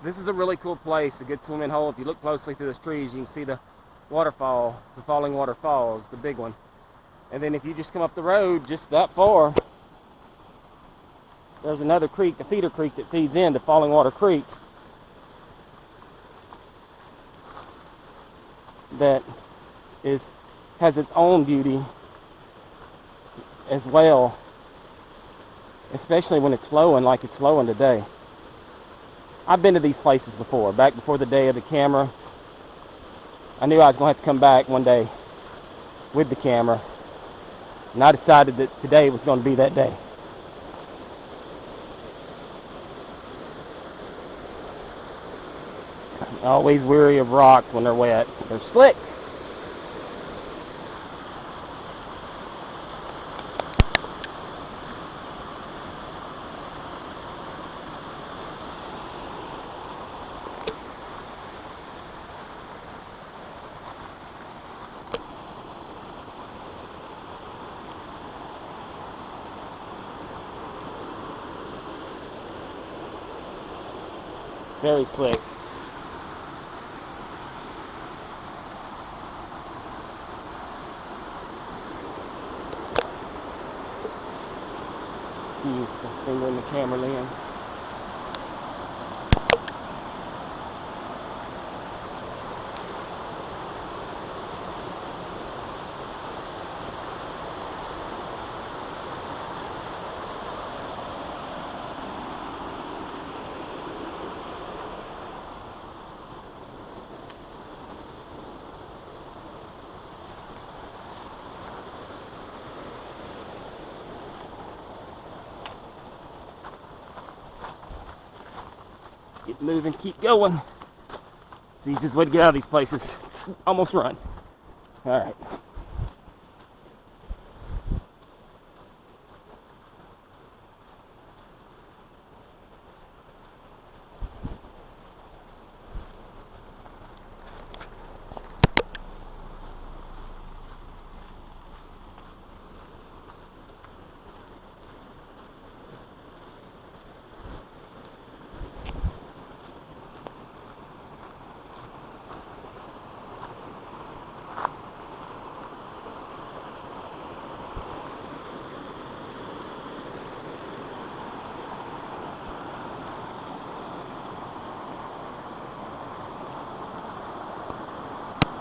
this is a really cool place, a good swimming hole. If you look closely through those trees, you can see the waterfall, the Falling Water Falls, the big one. And then if you just come up the road just that far, there's another creek, a feeder creek that feeds into Falling Water Creek that has its own beauty as well, especially when it's flowing like it's flowing today. I've been to these places before, back before the day of the camera. I knew I was going to have to come back one day with the camera, and I decided that today was going to be that day. I'm always weary of rocks when they're wet. They're slick. Very slick. Excuse the finger in the camera lens. Get moving, keep going. It's the easiest way to get out of these places. Almost run. All right.